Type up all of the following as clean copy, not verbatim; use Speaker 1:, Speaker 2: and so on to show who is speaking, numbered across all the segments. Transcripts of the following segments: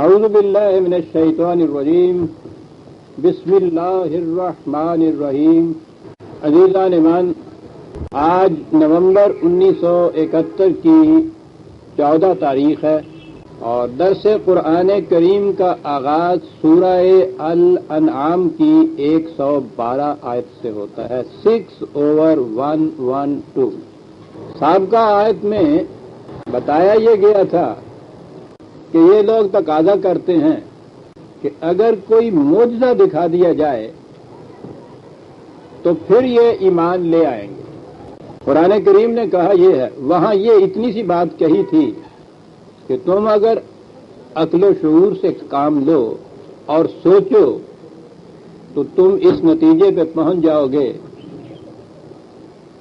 Speaker 1: اعوذ باللہ من الشیطان الرجیم بسم اللہ الرحمن الرحیم. عزیزان ایمان، آج نومبر 1971 کی 14 تاریخ ہے اور درس قرآن کریم کا آغاز سورہ الانعام کی 112 آیت سے ہوتا ہے. 6/112. سابقہ آیت میں بتایا یہ گیا تھا کہ یہ لوگ تقاضا کرتے ہیں کہ اگر کوئی معجزہ دکھا دیا جائے تو پھر یہ ایمان لے آئیں گے. قرآن کریم نے کہا یہ ہے، وہاں یہ اتنی سی بات کہی تھی کہ تم اگر عقل و شعور سے کام لو اور سوچو تو تم اس نتیجے پہ پہنچ جاؤ گے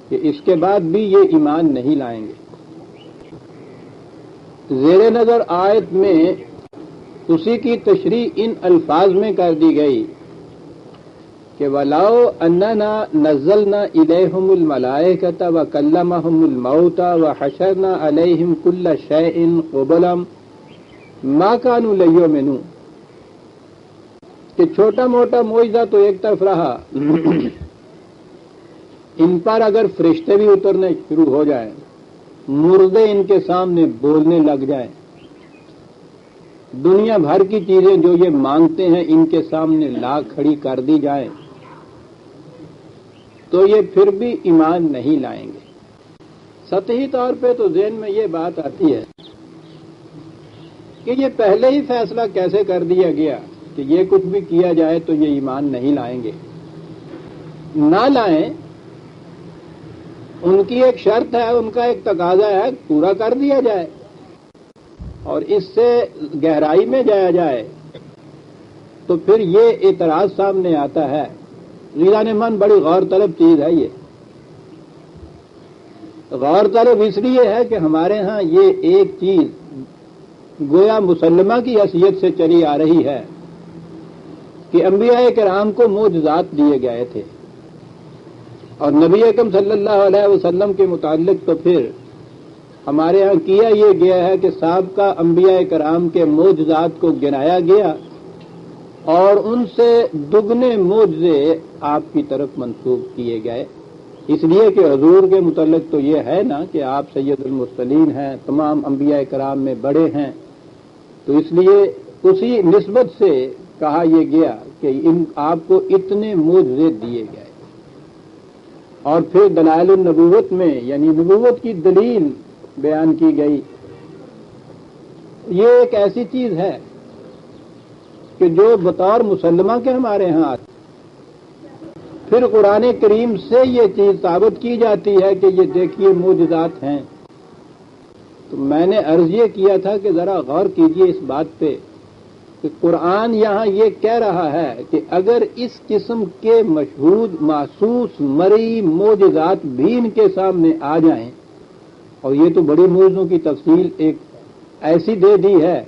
Speaker 1: کہ اس کے بعد بھی یہ ایمان نہیں لائیں گے. زیر نظر آیت میں اسی کی تشریح ان الفاظ میں کر دی گئی کہ وَلَوْ أَنَّنَا نَزَّلْنَا إِلَيْهِمُ الْمَلَائِكَةَ وَكَلَّمَهُمُ الْمَوْتَى وَحَشَرْنَا عَلَيْهِمْ كُلَّ شَيْءٍ قُبُلًا مَا كَانُوا لِيُؤْمِنُوا. کہ چھوٹا موٹا معجزہ تو ایک طرف رہا، ان پر اگر فرشتے بھی اترنے شروع ہو جائیں، مردے ان کے سامنے بولنے لگ جائیں، دنیا بھر کی چیزیں جو یہ مانگتے ہیں ان کے سامنے لا کھڑی کر دی جائیں، تو یہ پھر بھی ایمان نہیں لائیں گے. سطحی طور پہ تو ذہن میں یہ بات آتی ہے کہ یہ پہلے ہی فیصلہ کیسے کر دیا گیا کہ یہ کچھ بھی کیا جائے تو یہ ایمان نہیں لائیں گے. نہ لائیں، ان کی ایک شرط ہے، ان کا ایک تقاضا ہے، پورا کر دیا جائے اور اس سے گہرائی میں جایا جائے تو پھر یہ اعتراض سامنے آتا ہے. غیران من بڑی غور طلب چیز ہے. یہ غور طلب اس لیے ہے کہ ہمارے ہاں یہ ایک چیز گویا مسلمہ کی حیثیت سے چلی آ رہی ہے کہ انبیاء کرام کو معجزات دیے گئے تھے اور نبی اکرم صلی اللہ علیہ وسلم کے متعلق تو پھر ہمارے ہاں کیا یہ گیا ہے کہ سابقہ انبیاء کرام کے معجزات کو گنایا گیا اور ان سے دگنے معجزے آپ کی طرف منسوب کیے گئے. اس لیے کہ حضور کے متعلق تو یہ ہے نا کہ آپ سید المرسلین ہیں، تمام انبیاء کرام میں بڑے ہیں، تو اس لیے اسی نسبت سے کہا یہ گیا کہ آپ کو اتنے معجزے دیے گئے. اور پھر دلائل النبوت میں یعنی نبوت کی دلیل بیان کی گئی. یہ ایک ایسی چیز ہے کہ جو بطور مسلمہ کے ہمارے ہاں آتی، پھر قرآن کریم سے یہ چیز ثابت کی جاتی ہے کہ یہ دیکھیے معجزات ہیں. تو میں نے عرض یہ کیا تھا کہ ذرا غور کیجئے اس بات پہ کہ قرآن یہاں یہ کہہ رہا ہے کہ اگر اس قسم کے مشہود محسوس مرئی معجزات بھی ان کے سامنے آ جائیں، اور یہ تو بڑی معجزوں کی تفصیل ایک ایسی دے دی ہے،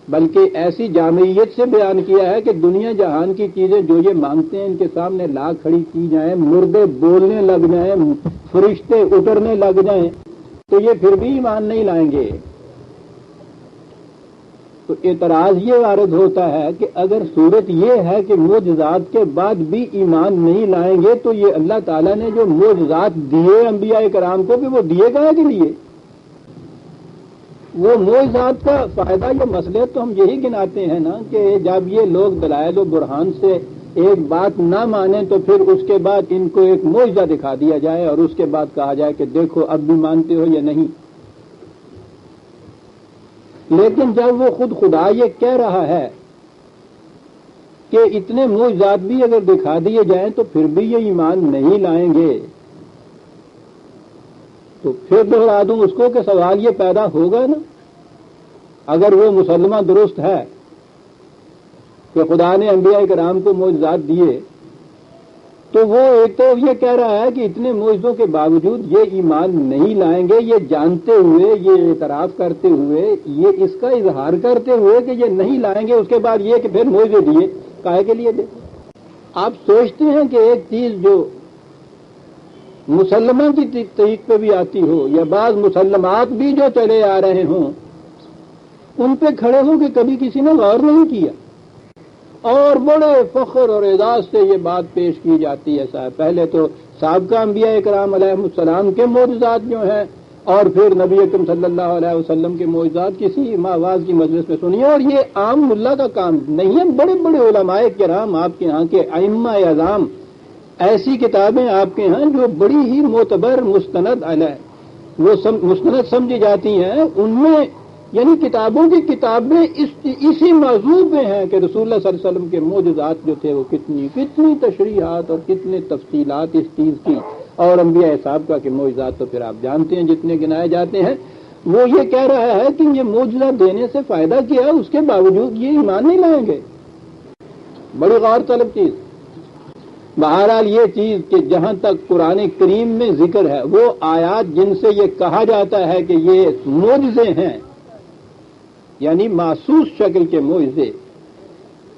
Speaker 1: بلکہ ایسی جامعیت سے بیان کیا ہے کہ دنیا جہان کی چیزیں جو یہ مانگتے ہیں ان کے سامنے لا کھڑی کی جائیں، مردے بولنے لگ جائیں، فرشتے اترنے لگ جائیں، تو یہ پھر بھی ایمان نہیں لائیں گے. تو اعتراض یہ وارد ہوتا ہے کہ اگر صورت یہ ہے کہ معجزات کے بعد بھی ایمان نہیں لائیں گے تو یہ اللہ تعالیٰ نے جو معجزات دیے انبیاء کرام کو بھی وہ دیے کہاں کے لیے؟ وہ معجزات کا فائدہ یا مصلحت تو ہم یہی گناتے ہیں نا کہ جب یہ لوگ دلائل و برہان سے ایک بات نہ مانیں تو پھر اس کے بعد ان کو ایک معجزہ دکھا دیا جائے اور اس کے بعد کہا جائے کہ دیکھو اب بھی مانتے ہو یا نہیں. لیکن جب وہ خود خدا یہ کہہ رہا ہے کہ اتنے معجزات بھی اگر دکھا دیے جائیں تو پھر بھی یہ ایمان نہیں لائیں گے، تو پھر دہرا دوں اس کو کہ سوال یہ پیدا ہوگا نا، اگر وہ مسلمہ درست ہے کہ خدا نے انبیاء کرام کو معجزات دیے تو وہ ایک تو یہ کہہ رہا ہے کہ اتنے معجزوں کے باوجود یہ ایمان نہیں لائیں گے، یہ جانتے ہوئے، یہ اعتراف کرتے ہوئے، یہ اس کا اظہار کرتے ہوئے کہ یہ نہیں لائیں گے، اس کے بعد یہ کہ پھر معجزے دیے کاہے کے لیے دے. آپ سوچتے ہیں کہ ایک چیز جو مسلمہ کی طریق پہ بھی آتی ہو یا بعض مسلمات بھی جو چلے آ رہے ہوں ان پہ کھڑے ہو کے کبھی کسی نے غور نہیں کیا، اور بڑے فخر اور اعزاز سے یہ بات پیش کی جاتی ہے صاحب، پہلے تو سابقہ انبیاء کرام علیہ السلام کے معجزات جو ہیں، اور پھر نبی اکرم صلی اللہ علیہ وسلم کے معجزات کسی آواز کی مجلس میں سنیے، اور یہ عام ملا کا کام نہیں ہے، بڑے بڑے علماء کرام آپ کے یہاں کے ائمہ اعظام، ایسی کتابیں آپ کے ہاں جو بڑی ہی معتبر مستند علیہ وہ مستند سمجھی جاتی ہیں، ان میں یعنی کتابوں کی کتابیں اسی موضوع پہ ہیں کہ رسول اللہ صلی اللہ علیہ وسلم کے معجزات جو تھے وہ کتنی تشریحات اور کتنے تفصیلات اس چیز کی، اور انبیاء صحابہ کے معجزات تو پھر آپ جانتے ہیں جتنے گنائے جاتے ہیں۔ وہ یہ کہہ رہا ہے کہ یہ معجزہ دینے سے فائدہ کیا، اس کے باوجود یہ ایمان نہیں لائیں گے، بڑی غور طلب چیز۔ بہرحال یہ چیز کہ جہاں تک قرآن کریم میں ذکر ہے، وہ آیات جن سے یہ کہا جاتا ہے کہ یہ معجزے ہیں، یعنی محسوس شکل کے معجزے،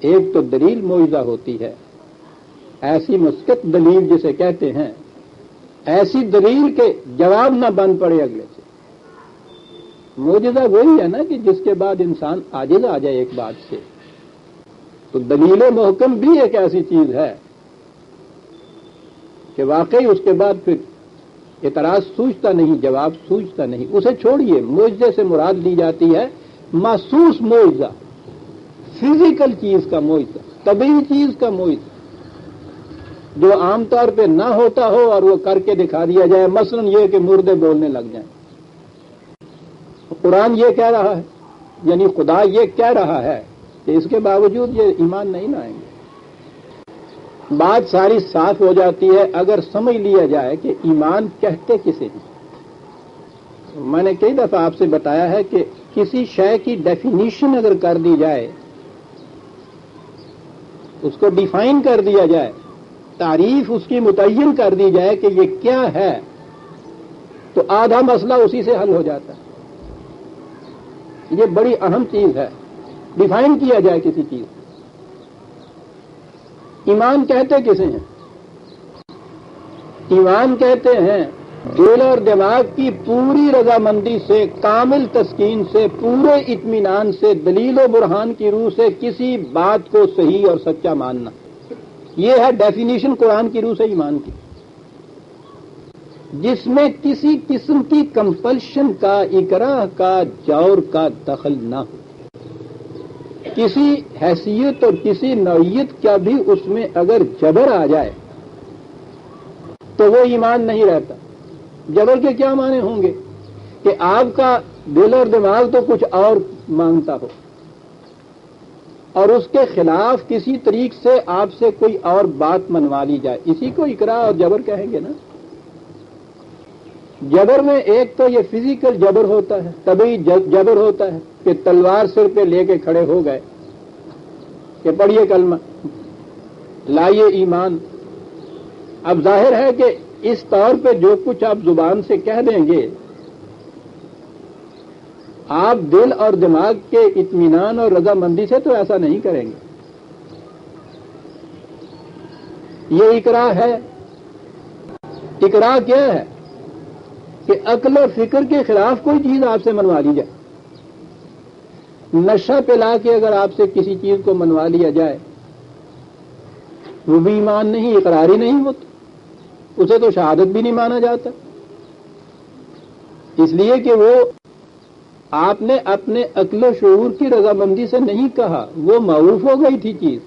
Speaker 1: ایک تو دلیل معجزہ ہوتی ہے، ایسی مسکت دلیل جسے کہتے ہیں، ایسی دلیل کے جواب نہ بن پڑے اگلے سے۔ معجزہ وہی ہے نا کہ جس کے بعد انسان عاجز آ جائے ایک بات سے، تو دلیل محکم بھی ایک ایسی چیز ہے کہ واقعی اس کے بعد پھر اعتراض سوچتا نہیں، جواب سوچتا نہیں، اسے چھوڑیے۔ معجزے سے مراد لی جاتی ہے محسوس معجزہ، فزیکل چیز کا معجزہ، طبیعی چیز کا معجزہ، جو عام طور پہ نہ ہوتا ہو اور وہ کر کے دکھا دیا جائے، مثلا یہ کہ مردے بولنے لگ جائیں۔ قرآن یہ کہہ رہا ہے، یعنی خدا یہ کہہ رہا ہے کہ اس کے باوجود یہ ایمان نہیں لائیں گے۔ بات ساری صاف ہو جاتی ہے اگر سمجھ لیا جائے کہ ایمان کہتے کسے ہیں۔ میں نے کئی دفعہ آپ سے بتایا ہے کہ کسی شے کی ڈیفینیشن اگر کر دی جائے، اس کو ڈیفائن کر دیا جائے، تعریف اس کی متعین کر دی جائے کہ یہ کیا ہے، تو آدھا مسئلہ اسی سے حل ہو جاتا ہے۔ یہ بڑی اہم چیز ہے، ڈیفائن کیا جائے کسی چیز۔ ایمان کہتے کسے ہیں؟ ایمان کہتے ہیں دل اور دماغ کی پوری رضامندی سے، کامل تسکین سے، پورے اطمینان سے، دلیل و برہان کی روح سے کسی بات کو صحیح اور سچا ماننا۔ یہ ہے ڈیفینیشن قرآن کی روح سے ایمان کی، جس میں کسی قسم کی کمپلشن کا، اکراہ کا، جور کا دخل نہ ہو، کسی حیثیت اور کسی نوعیت کا بھی اس میں اگر جبر آ جائے تو وہ ایمان نہیں رہتا۔ جبر کے کیا معنی ہوں گے کہ آپ کا دل اور دماغ تو کچھ اور مانگتا ہو اور اس کے خلاف کسی طریق سے آپ سے کوئی اور بات منوا لی جائے، اسی کو اکراہ اور جبر کہیں گے نا۔ جبر میں ایک تو یہ فزیکل جبر ہوتا ہے، طبعی جبر ہوتا ہے کہ تلوار سر پہ لے کے کھڑے ہو گئے کہ پڑھیے کلمہ، لائیے ایمان۔ اب ظاہر ہے کہ اس طور پہ جو کچھ آپ زبان سے کہہ دیں گے، آپ دل اور دماغ کے اطمینان اور رضامندی سے تو ایسا نہیں کریں گے۔ یہ اقرار ہے۔ اقرار کیا ہے؟ کہ عقل اور فکر کے خلاف کوئی چیز آپ سے منوا لی جائے۔ نشہ پلا کے اگر آپ سے کسی چیز کو منوا لیا جائے، وہ بھی ایمان نہیں، اقرار ہی نہیں ہوتا، اسے تو شہادت بھی نہیں مانا جاتا، اس لیے کہ وہ آپ نے اپنے عقل و شعور کی رضامندی سے نہیں کہا، وہ معروف ہو گئی تھی چیز۔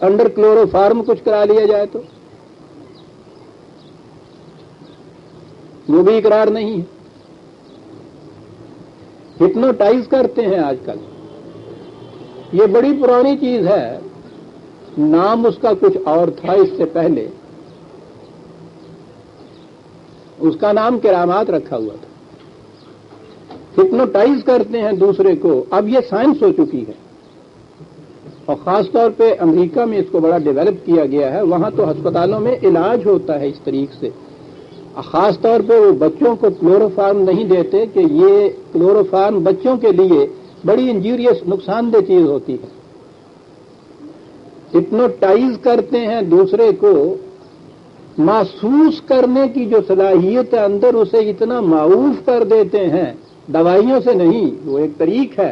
Speaker 1: انڈر کلوروفارم کچھ کرا لیا جائے تو وہ بھی اقرار نہیں ہے۔ ہپنوٹائز کرتے ہیں آج کل، یہ بڑی پرانی چیز ہے، نام اس کا کچھ اور تھا اس سے پہلے، اس کا نام کرامات رکھا ہوا تھا۔ ہپنوٹائز کرتے ہیں دوسرے کو، اب یہ سائنس ہو چکی ہے، اور خاص طور پہ امریکہ میں اس کو بڑا ڈیولپ کیا گیا ہے، وہاں تو ہسپتالوں میں علاج ہوتا ہے اس طریقے سے۔ خاص طور پہ وہ بچوں کو کلوروفارم نہیں دیتے کہ یہ کلوروفارم بچوں کے لیے بڑی انجوریس، نقصان دہ چیز ہوتی ہے۔ ہپنوٹائز کرتے ہیں دوسرے کو، محسوس کرنے کی جو صلاحیت ہے اندر، اسے اتنا معروف کر دیتے ہیں دوائیوں سے نہیں، وہ ایک طریق ہے